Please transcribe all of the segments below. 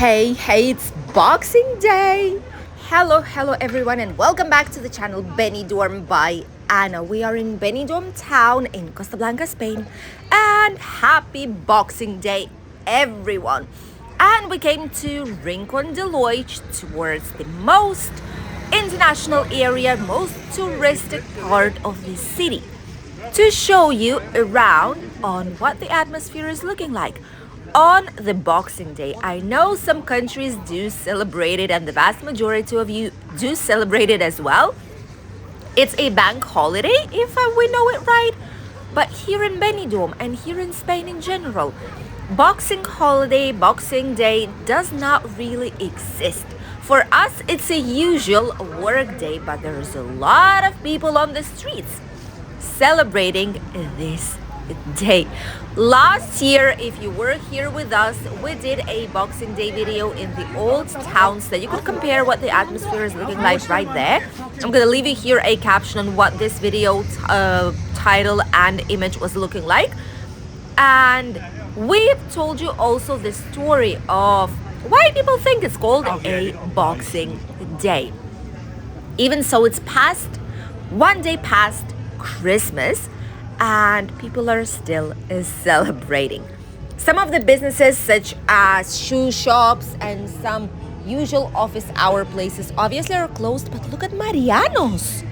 Hey, it's Boxing Day! Hello everyone, and welcome back to the channel Benidorm by Anna. We are in Benidorm town in Costa Blanca, Spain, and happy Boxing Day, everyone! And we came to Rincon de Loix, towards the most international area, most touristic part of the city, to show you around on what the atmosphere is looking like on the Boxing Day. I know some countries do celebrate it, and the vast majority of you do celebrate it as well. It's a bank holiday, if we know it right. But here in Benidorm and here in Spain in general, Boxing holiday, Boxing Day does not really exist. For us, it's a usual work day, but there's a lot of people on the streets celebrating this day. Last year, if you were here with us, we did a Boxing Day video in the old towns that you could compare what the atmosphere is looking like right there. I'm gonna leave you here a caption on what this video title and image was looking like. And we told you also the story of why people think it's called a Boxing Day. Even so, it's past one day past Christmas, and people are still celebrating. Some of the businesses, such as shoe shops and some usual office hour places, obviously are closed, but look at Mariano's.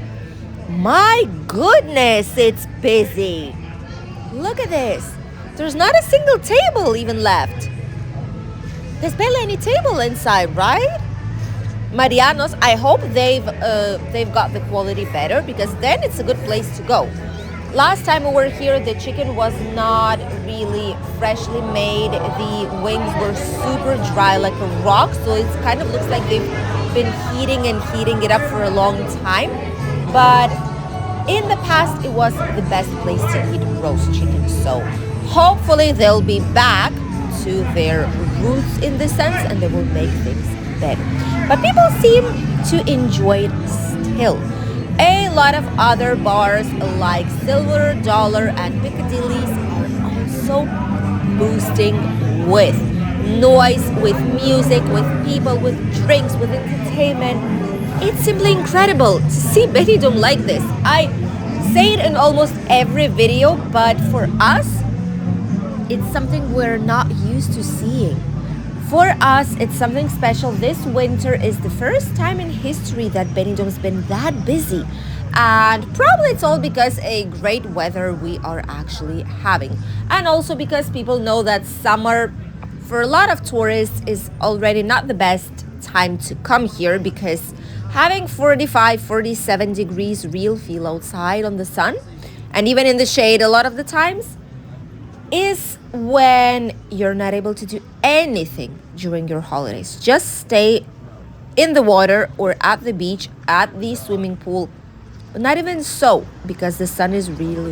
My goodness, it's busy. Look at this. There's not a single table even left. There's barely any table inside, right? Mariano's, I hope they've got the quality better, because then it's a good place to go. Last time we were here, the chicken was not really freshly made. The wings were super dry, like a rock, so it kind of looks like they've been heating it up for a long time. But in the past, it was the best place to eat roast chicken. So hopefully they'll be back to their roots in this sense, and they will make things better. But people seem to enjoy it still. A lot of other bars like Silver Dollar and Piccadilly's are also boosting with noise, with music, with people, with drinks, with entertainment. It's simply incredible to see Benidorm like this. I say it in almost every video, but for us, it's something we're not used to seeing. For us, it's something special. This winter is the first time in history that Benidorm's been that busy. And probably it's all because a great weather we are actually having. And also because people know that summer, for a lot of tourists, is already not the best time to come here, because having 45, 47 degrees real feel outside on the sun, and even in the shade a lot of the times, is when you're not able to do anything during your holidays. Just stay in the water or at the beach, at the swimming pool. But not even so, because the sun is really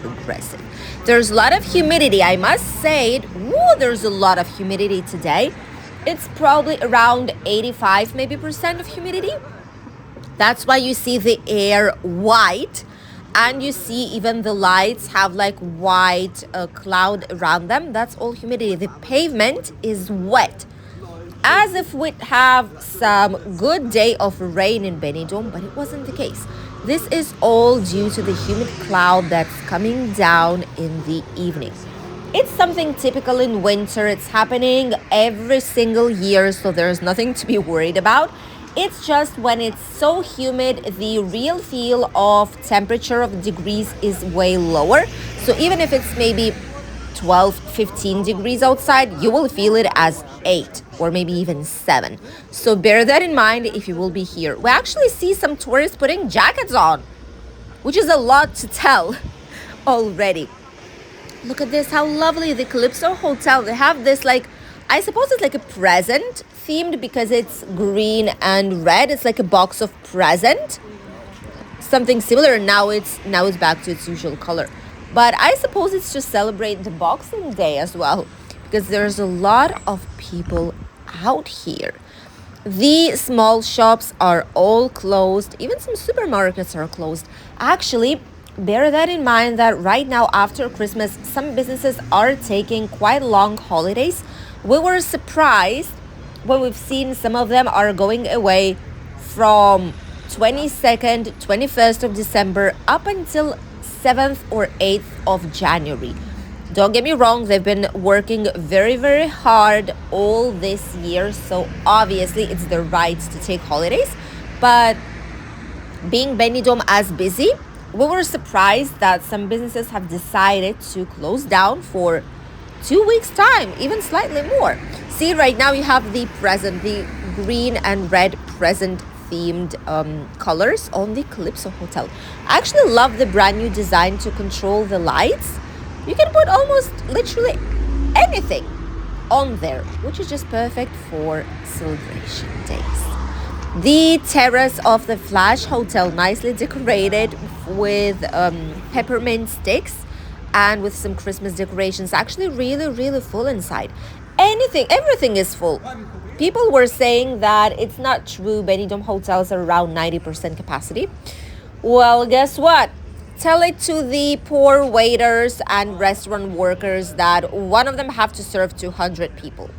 aggressive. There's a lot of humidity, I must say it. Woo, there's a lot of humidity today. It's probably around 85 maybe percent of humidity. That's why you see the air white. And you see even the lights have like white cloud around them. That's all humidity. The pavement is wet, as if we'd have some good day of rain in Benidorm, but it wasn't the case. This is all due to the humid cloud that's coming down in the evening. It's something typical in winter. It's happening every single year, so there's nothing to be worried about. It's just when it's so humid, the real feel of temperature of degrees is way lower. So even if it's maybe 12, 15 degrees outside, you will feel it as 8 or maybe even 7. So bear that in mind if you will be here. We actually see some tourists putting jackets on, which is a lot to tell already. Look at this, how lovely, the Calypso Hotel. They have this, like, I suppose it's like a present themed, because it's green and red. It's like a box of present, something similar. Now it's back to its usual color. But I suppose it's to celebrate the Boxing Day as well, because there's a lot of people out here. The small shops are all closed. Even some supermarkets are closed. Actually, bear that in mind that right now after Christmas, some businesses are taking quite long holidays. We were surprised when we've seen some of them are going away from 22nd, 21st of December up until 7th or 8th of January. Don't get me wrong, they've been working very, very hard all this year, so obviously it's their right to take holidays. But being Benidorm as busy, we were surprised that some businesses have decided to close down for 2 weeks' time, even slightly more. See, right now you have the present, the green and red present themed colors on the Calypso Hotel. I actually love the brand new design to control the lights. You can put almost literally anything on there, which is just perfect for celebration days. The terrace of the Flash Hotel, nicely decorated with peppermint sticks and with some Christmas decorations. Actually, really, really full inside. Everything is full. People were saying that it's not true. Benidorm hotels are around 90% capacity. Well, guess what? Tell it to the poor waiters and restaurant workers that one of them have to serve 200 people.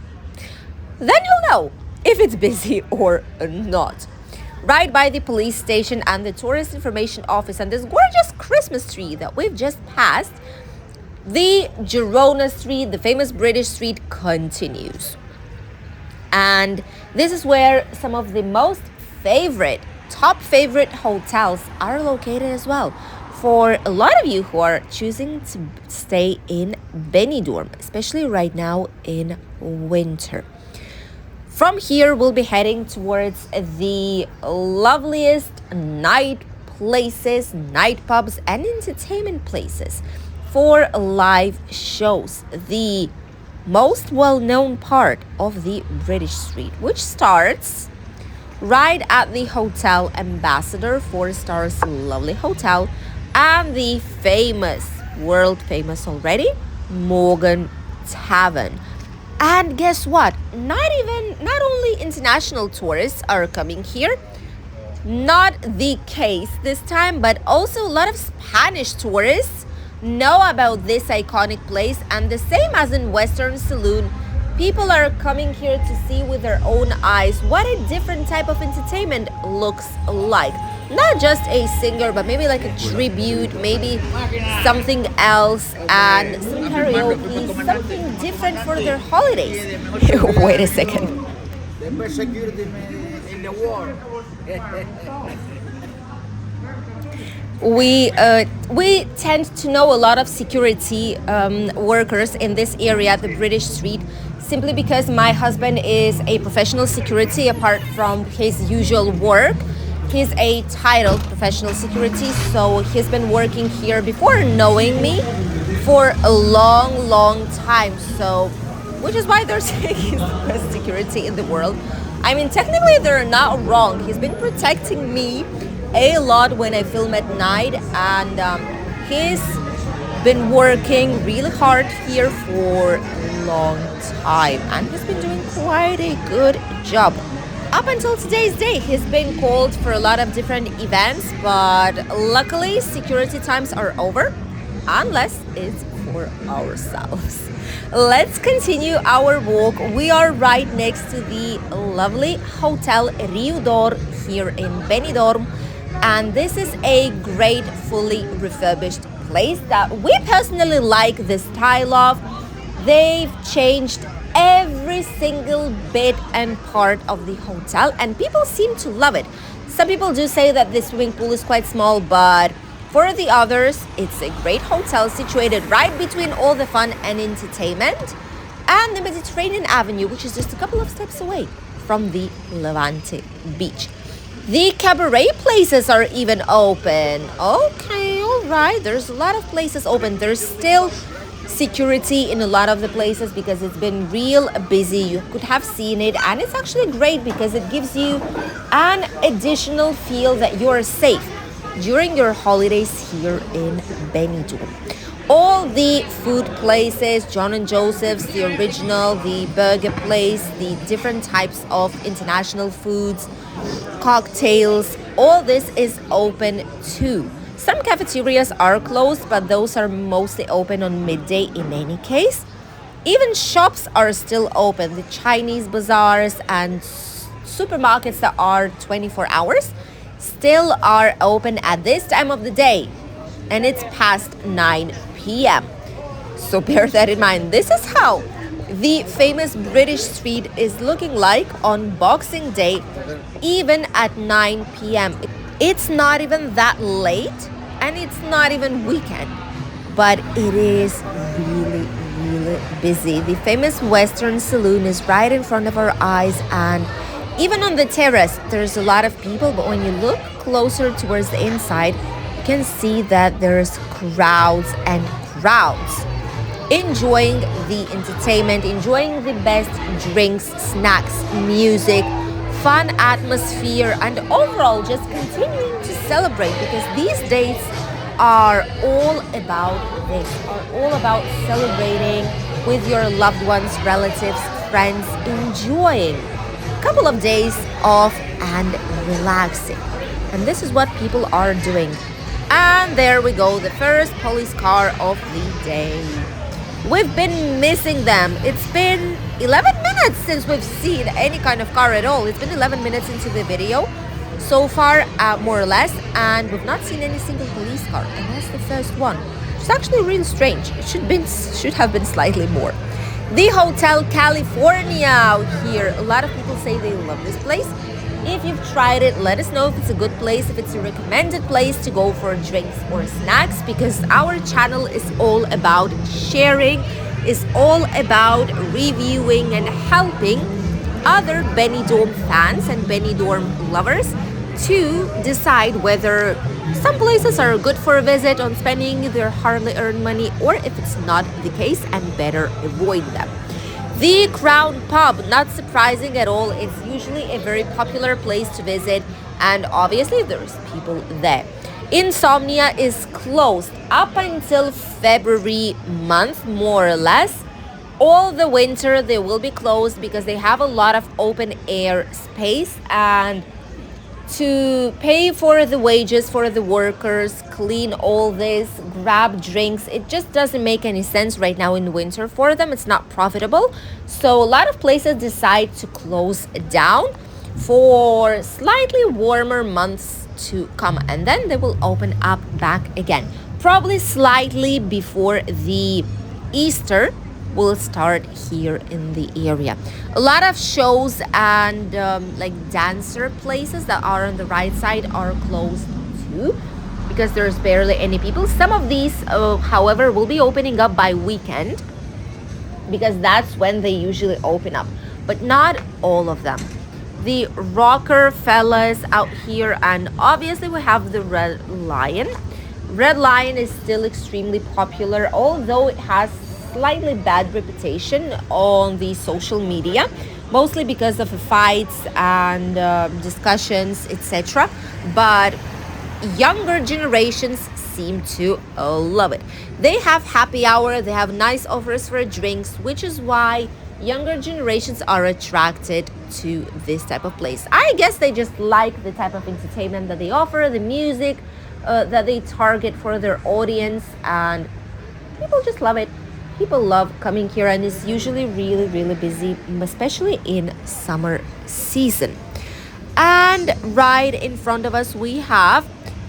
Then you'll know if it's busy or not. Right by the police station and the tourist information office and this gorgeous Christmas tree that we've just passed, the Gerona Street, the famous British street, continues. And this is where some of the top favorite hotels are located as well. For a lot of you who are choosing to stay in Benidorm, especially right now in winter. From here, we'll be heading towards the loveliest night places, night pubs, and entertainment places for live shows. The most well-known part of the British Street, which starts right at the Hotel Ambassador, 4 stars lovely hotel, and the famous, world famous already, Morgan Tavern. And guess what? Not only international tourists are coming here, not the case this time, but also a lot of Spanish tourists know about this iconic place. And the same as in Western Saloon, people are coming here to see with their own eyes what a different type of entertainment looks like. Not just a singer, but maybe like a tribute, maybe something else, and some karaoke, something different for their holidays. Wait a second. The best security in the world. We tend to know a lot of security workers in this area, the British Street, simply because my husband is a professional security apart from his usual work. He's a titled professional security, so he's been working here before knowing me for a long, long time. So, which is why they're saying he's the best security in the world. I mean, technically they're not wrong. He's been protecting me a lot when I film at night, and he's been working really hard here for a long time, and he's been doing quite a good job. Up until today's day, he's been called for a lot of different events, but luckily security times are over, unless it's for ourselves. Let's continue our walk. We are right next to the lovely Hotel Rio d'Or here in Benidorm, and this is a great fully refurbished place that we personally like the style of. They've changed every single bit and part of the hotel, and people seem to love it. Some people do say that the swimming pool is quite small, but for the others, it's a great hotel situated right between all the fun and entertainment and the Mediterranean Avenue, which is just a couple of steps away from the Levante beach. The cabaret places are even open. Okay, all right, there's a lot of places open. There's still security in a lot of the places because it's been real busy. You could have seen it, and it's actually great because it gives you an additional feel that you're safe during your holidays here in Benidorm. All the food places, John and Joseph's, the original, the burger place, the different types of international foods, cocktails, all this is open too. Some cafeterias are closed, but those are mostly open on midday in any case. Even shops are still open. The Chinese bazaars and supermarkets that are 24 hours still are open at this time of the day. And it's past 9 p.m. So bear that in mind. This is how the famous British street is looking like on Boxing Day, even at 9 p.m. It's not even that late and it's not even weekend, but it is really, really busy. The famous Western Saloon is right in front of our eyes, and even on the terrace, there's a lot of people, but when you look closer towards the inside, you can see that there's crowds and crowds enjoying the entertainment, enjoying the best drinks, snacks, music, fun atmosphere, and overall just continuing to celebrate, because these days are all about this, are all about celebrating with your loved ones, relatives, friends, enjoying a couple of days off and relaxing. And this is what people are doing. And there we go, the first police car of the day. We've been missing them. It's been 11 minutes since we've seen any kind of car at all. It's been 11 minutes into the video so far, more or less, and we've not seen any single police car. And that's the first one. It's actually really strange. It should have been slightly more. The Hotel California out here. A lot of people say they love this place. If you've tried it, let us know if it's a good place, if it's a recommended place to go for drinks or snacks, because our channel is all about sharing, is all about reviewing and helping other Benidorm fans and Benidorm lovers to decide whether some places are good for a visit on spending their hardly earned money, or if it's not the case and better avoid them. The Crown Pub, not surprising at all. It's usually a very popular place to visit, and obviously there's people there. Insomnia is closed up until February month, more or less. All the winter they will be closed because they have a lot of open air space, and to pay for the wages for the workers, clean all this, grab drinks, it just doesn't make any sense right now in winter for them. It's not profitable. So a lot of places decide to close down for slightly warmer months to come, and then they will open up back again. Probably slightly before the Easter will start here in the area. A lot of shows and like dancer places that are on the right side are closed too, because there's barely any people. Some of these, however, will be opening up by weekend, because that's when they usually open up, but not all of them. The Rockefellas out here, and obviously we have the Red Lion. Red Lion is still extremely popular, although it has slightly bad reputation on the social media, mostly because of fights and discussions, etc. But younger generations seem to love it. They have happy hour, they have nice offers for drinks, which is why younger generations are attracted to this type of place. I guess they just like the type of entertainment that they offer, the music that they target for their audience, and people just love it. People love coming here, and it's usually really, really busy, especially in summer season. And right in front of us, we have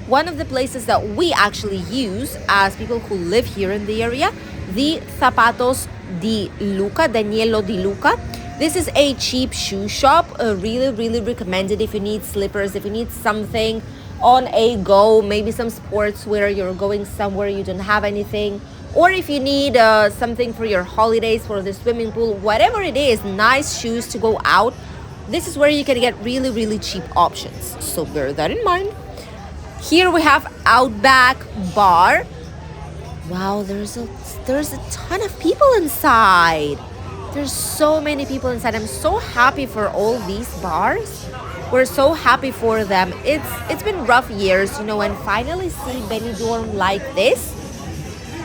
one of the places that we actually use as people who live here in the area, the Zapatos di Luca, Danielo di Luca. This is a cheap shoe shop, really, really recommended if you need slippers, if you need something on a go, maybe some sportswear, you're going somewhere, you don't have anything, or if you need something for your holidays, for the swimming pool, whatever it is, nice shoes to go out, this is where you can get really, really cheap options. So bear that in mind. Here we have Outback Bar. Wow, there's a ton of people inside. There's so many people inside. I'm so happy for all these bars. We're so happy for them. It's been rough years, and finally see Benidorm like this.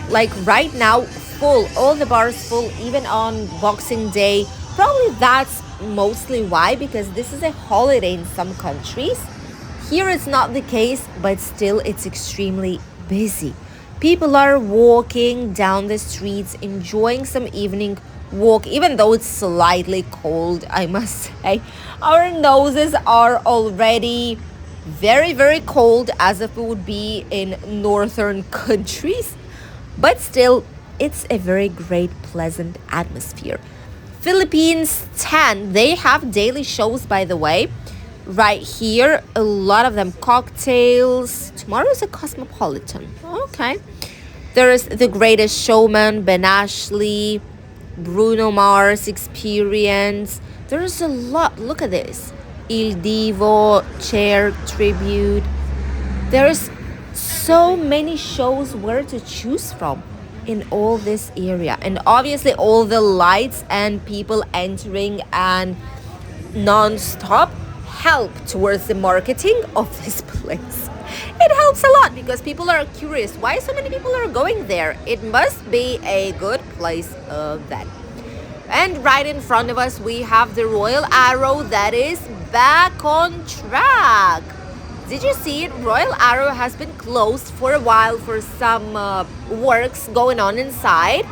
Like right now, full, all the bars full, even on Boxing Day. Probably that's mostly why, because this is a holiday in some countries. Here it's not the case, but still it's extremely busy. People are walking down the streets, enjoying some evening walk, even though it's slightly cold, I must say. Our noses are already very, very cold, as if it would be in northern countries. But still, it's a very great, pleasant atmosphere. Philippines 10, they have daily shows, by the way. Right here, a lot of them cocktails. Tomorrow is a cosmopolitan. Okay. There is The Greatest Showman, Ben Ashley, Bruno Mars Experience. There's a lot. Look at this. Il Divo, Chair Tribute. There's so many shows where to choose from in all this area. And obviously all the lights and people entering and non-stop help towards the marketing of this place. It helps a lot because people are curious why so many people are going there. It must be a good place then. And right in front of us we have the Royal Arrow that is back on track. Did you see it? Royal Arrow has been closed for a while for some works going on inside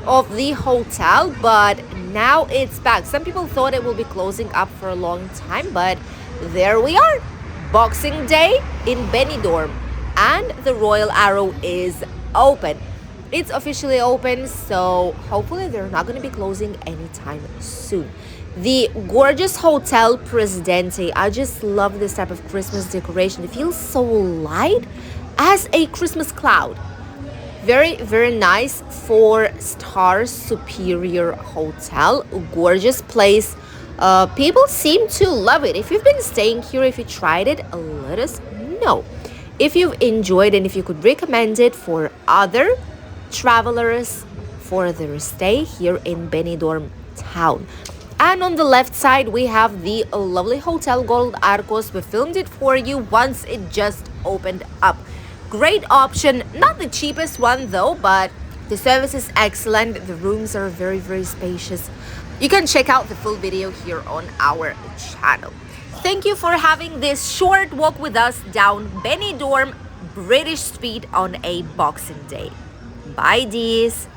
of the hotel, but now it's back. Some people thought it will be closing up for a long time, but there we are. Boxing Day in Benidorm, and the Royal Arrow is open. It's officially open, so hopefully they're not going to be closing anytime soon. The gorgeous Hotel Presidente. I just love this type of Christmas decoration. It feels so light as a Christmas cloud. Very, very nice. 4-star superior hotel. Gorgeous place. People seem to love it. If you've been staying here, if you tried it, let us know. If you've enjoyed and if you could recommend it for other travelers for their stay here in Benidorm town. And on the left side, we have the lovely Hotel Gold Arcos. We filmed it for you once it just opened up. Great option. Not the cheapest one though, but the service is excellent. The rooms are very, very spacious. You can check out the full video here on our channel. Thank you for having this short walk with us down Benidorm British Street on a Boxing Day. Bye, dears.